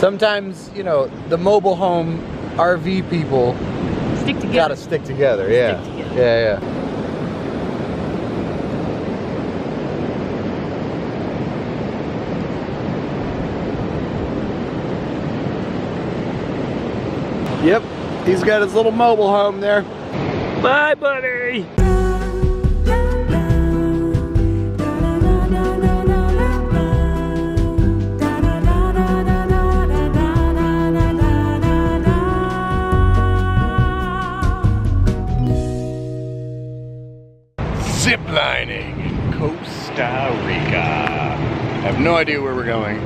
Sometimes, you know, the mobile home RV people Stick together. gotta stick together, yeah. Stick together. Yeah, yeah. Yep, he's got his little mobile home there. Bye, buddy. Ziplining in Costa Rica. I have no idea where we're going.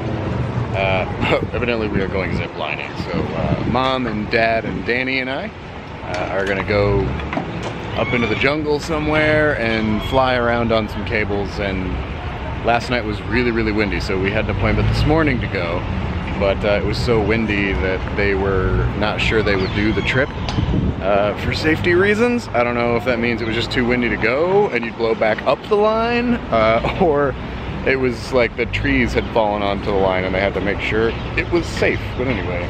Evidently we are going ziplining. So Mom and Dad and Dani and I are gonna go up into the jungle somewhere and fly around on some cables. And last night was really, really windy, so we had an appointment this morning to go, but it was so windy that they were not sure they would do the trip for safety reasons. I don't know if that means it was just too windy to go and you'd blow back up the line, or it was like the trees had fallen onto the line and they had to make sure it was safe. But anyway,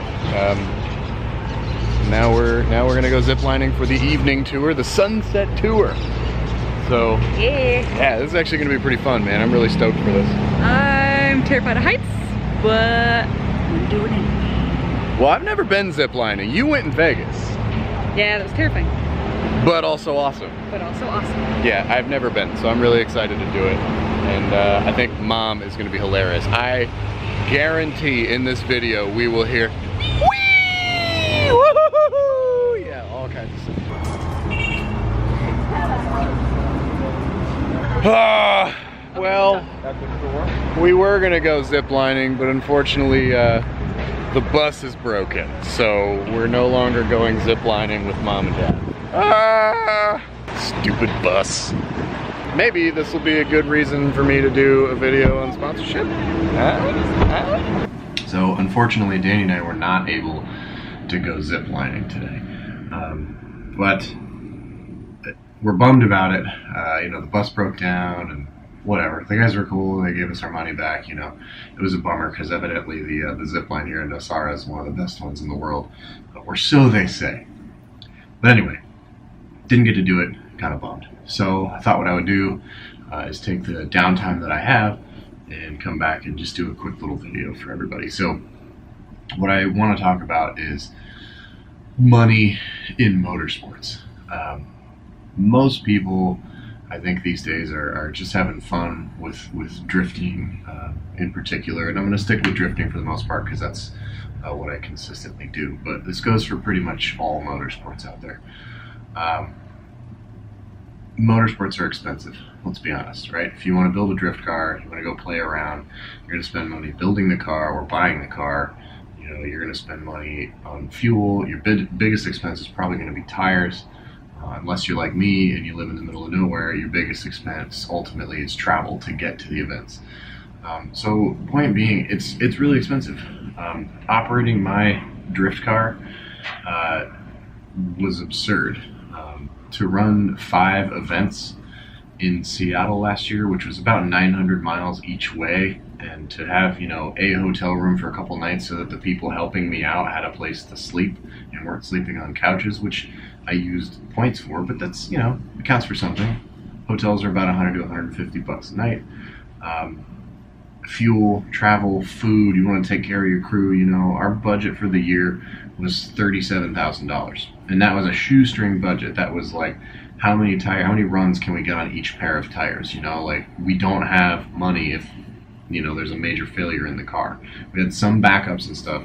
now we're gonna go ziplining for the evening tour, the sunset tour. So yeah, this is actually gonna be pretty fun, man. I'm really stoked for this. I'm terrified of heights, but I'm gonna do it anyway. Well, I've never been ziplining. You went in Vegas. Yeah, that was terrifying. But also awesome. But also awesome. Yeah, I've never been, so I'm really excited to do it. And I think Mom is gonna be hilarious. I guarantee in this video we will hear whee! Woo-hoo-hoo! Yeah, all kinds of stuff. Well, we were gonna go ziplining, but unfortunately the bus is broken, so we're no longer going ziplining with Mom and Dad. Stupid bus. Maybe this will be a good reason for me to do a video on sponsorship. So unfortunately, Dani and I were not able to go ziplining today, but we're bummed about it. You know, the bus broke down and whatever. The guys were cool. They gave us our money back. You know, it was a bummer because evidently the zip line here in Nosara is one of the best ones in the world, or so they say. But anyway, didn't get to do it. Kind of bummed. So I thought what I would do is take the downtime that I have and come back and just do a quick little video for everybody. So what I want to talk about is money in motorsports. Most people, I think these days, are just having fun with drifting in particular, and I'm going to stick with drifting for the most part because that's what I consistently do. But this goes for pretty much all motorsports out there. Motorsports are expensive, let's be honest, right? If you want to build a drift car, you want to go play around, you're going to spend money building the car or buying the car. You know, you're going to spend money on fuel. Your biggest expense is probably going to be tires. Unless you're like me and you live in the middle of nowhere, your biggest expense ultimately is travel to get to the events. So point being, it's really expensive. Operating my drift car was absurd. To run 5 events in Seattle last year, which was about 900 miles each way, and to have, you know, a hotel room for a couple nights so that the people helping me out had a place to sleep and weren't sleeping on couches, which I used points for, but that's, you know, it counts for something. Hotels are about 100 to 150 bucks a night. Fuel, travel, food, you want to take care of your crew, you know, our budget for the year was $37,000. And that was a shoestring budget. That was like, how many runs can we get on each pair of tires? You know, like, we don't have money if, you know, there's a major failure in the car. We had some backups and stuff,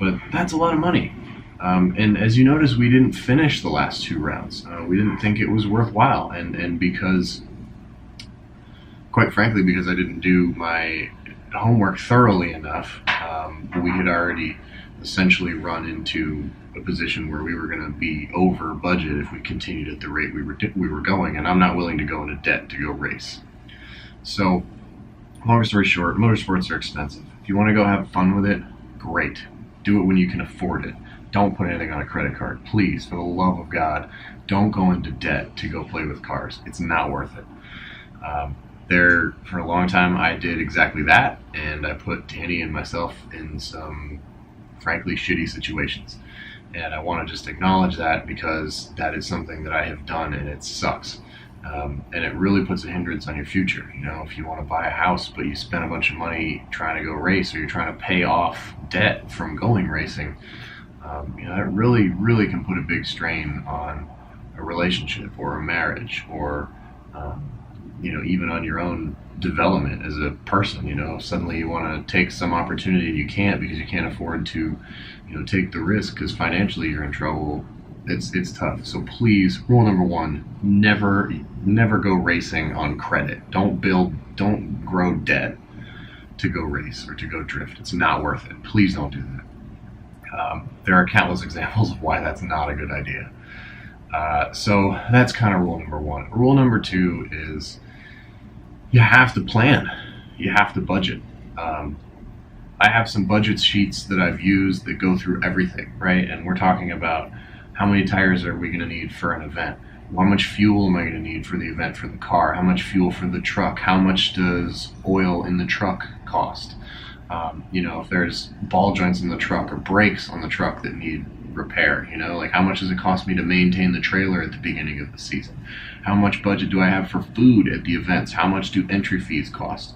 but that's a lot of money. And as you notice, we didn't finish the last 2 rounds. We didn't think it was worthwhile. And because, quite frankly, because I didn't do my homework thoroughly enough, we had already essentially run into a position where we were going to be over budget if we continued at the rate we were going, and I'm not willing to go into debt to go race. So, long story short, motorsports are expensive. If you want to go have fun with it, great. Do it when you can afford it. Don't put anything on a credit card. Please, for the love of God, don't go into debt to go play with cars. It's not worth it. For a long time, I did exactly that, and I put Dani and myself in some frankly shitty situations. And I want to just acknowledge that, because that is something that I have done and it sucks. And it really puts a hindrance on your future. You know, if you want to buy a house but you spend a bunch of money trying to go race, or you're trying to pay off debt from going racing, you know, that really can put a big strain on a relationship or a marriage, or you know, even on your own development as a person. You know, suddenly you want to take some opportunity and you can't, because you can't afford to, you know, take the risk because financially you're in trouble. It's tough. So please, rule number one, never go racing on credit. Don't grow debt to go race or to go drift. It's not worth it. Please don't do that. There are countless examples of why that's not a good idea. So that's kind of rule number one. Rule number two is you have to plan. You have to budget. I have some budget sheets that I've used that go through everything, right? And we're talking about how many tires are we going to need for an event? How much fuel am I going to need for the event for the car? How much fuel for the truck? How much does oil in the truck cost? You know, if there's ball joints in the truck or brakes on the truck that need repair, you know, like how much does it cost me to maintain the trailer at the beginning of the season? How much budget do I have for food at the events? How much do entry fees cost?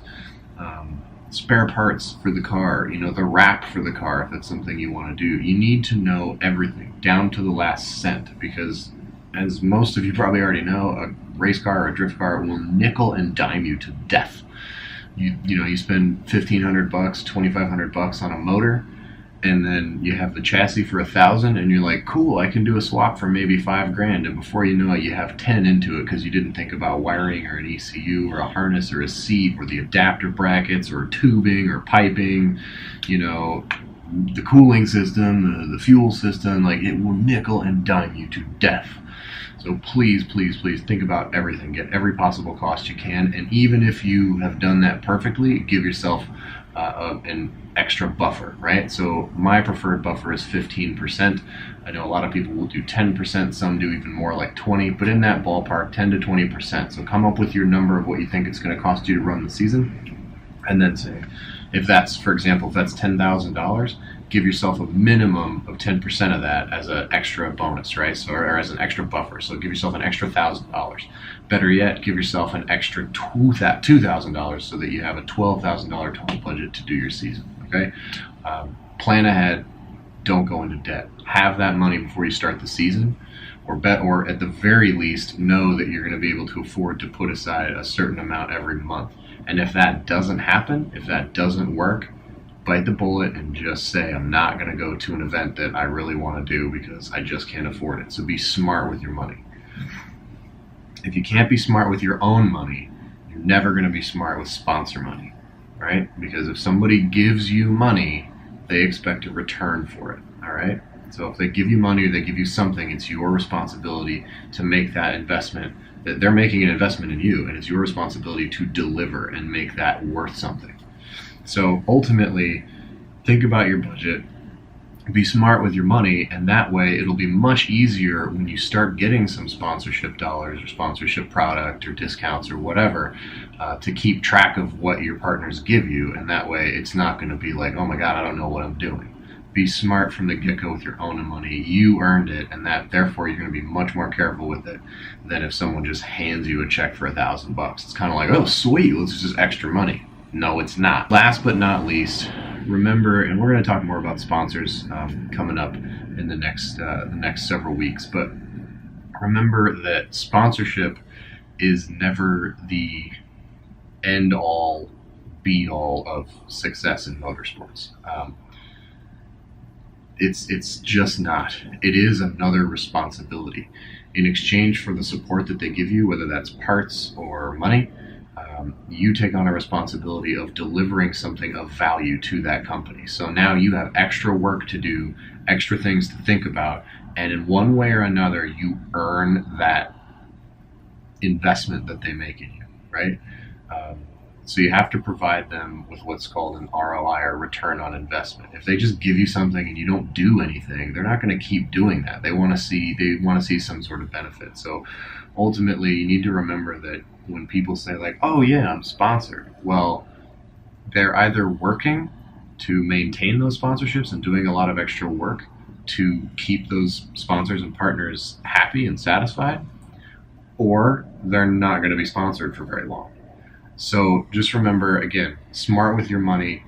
Spare parts for the car, you know, the wrap for the car, if that's something you want to do. You need to know everything down to the last cent, because as most of you probably already know, a race car or a drift car will nickel and dime you to death. You know, you spend $1,500, $2,500 on a motor, and then you have the chassis for $1,000, and you're like, cool, I can do a swap for maybe $5,000, and before you know it, you have 10 into it because you didn't think about wiring or an ECU or a harness or a seat or the adapter brackets or tubing or piping, you know, the cooling system, the fuel system. Like, it will nickel and dime you to death. So please, please, please think about everything. Get every possible cost you can, and even if you have done that perfectly, give yourself an extra buffer, right? So my preferred buffer is 15%. I know a lot of people will do 10%, some do even more, like 20, but in that ballpark, 10 to 20%. So come up with your number of what you think it's going to cost you to run the season, and then say, if that's, for example, if that's $10,000, give yourself a minimum of 10% of that as an extra bonus, right? So, or as an extra buffer. So give yourself an extra $1,000. Better yet, give yourself an extra $2,000 so that you have a $12,000 total budget to do your season. Okay, plan ahead. Don't go into debt. Have that money before you start the season, or at the very least, know that you're going to be able to afford to put aside a certain amount every month. And if that doesn't happen, if that doesn't work, bite the bullet and just say, I'm not going to go to an event that I really want to do because I just can't afford it. So be smart with your money. If you can't be smart with your own money, you're never going to be smart with sponsor money, right? Because if somebody gives you money, they expect a return for it, all right? So if they give you money or they give you something, it's your responsibility to make that investment. They're making an investment in you, and it's your responsibility to deliver and make that worth something. So ultimately, think about your budget, be smart with your money, and that way it'll be much easier when you start getting some sponsorship dollars or sponsorship product or discounts or whatever, to keep track of what your partners give you, and that way it's not going to be like, oh my god, I don't know what I'm doing. Be smart from the get-go with your own money. You earned it, and that therefore you're going to be much more careful with it than if someone just hands you a check for $1,000. It's kind of like, oh sweet, it's just extra money. No, it's not. Last but not least, remember, and we're going to talk more about sponsors coming up in the next several weeks, but remember that sponsorship is never the end-all, be-all of success in motorsports. It's just not. It is another responsibility. In exchange for the support that they give you, whether that's parts or money, you take on a responsibility of delivering something of value to that company. So now you have extra work to do, extra things to think about, and in one way or another, you earn that investment that they make in you, right? So you have to provide them with what's called an ROI, or return on investment. If they just give you something and you don't do anything, they're not going to keep doing that. They want to see some sort of benefit. So ultimately, you need to remember that when people say like, oh yeah, I'm sponsored, well, they're either working to maintain those sponsorships and doing a lot of extra work to keep those sponsors and partners happy and satisfied, or they're not going to be sponsored for very long. So just remember, again, smart with your money,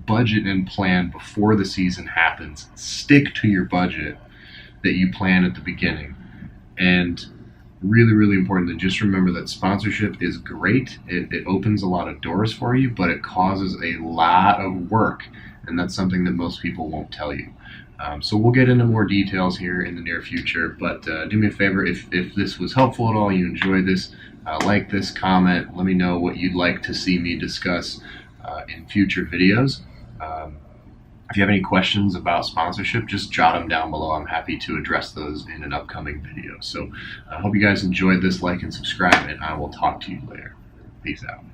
budget and plan before the season happens. Stick to your budget that you plan at the beginning. And really, really important to just remember that sponsorship is great. It opens a lot of doors for you, but it causes a lot of work. And that's something that most people won't tell you. So we'll get into more details here in the near future, but do me a favor, if this was helpful at all, you enjoyed this, like this, comment, let me know what you'd like to see me discuss in future videos. If you have any questions about sponsorship, just jot them down below. I'm happy to address those in an upcoming video. So I hope you guys enjoyed this. Like and subscribe, and I will talk to you later. Peace out.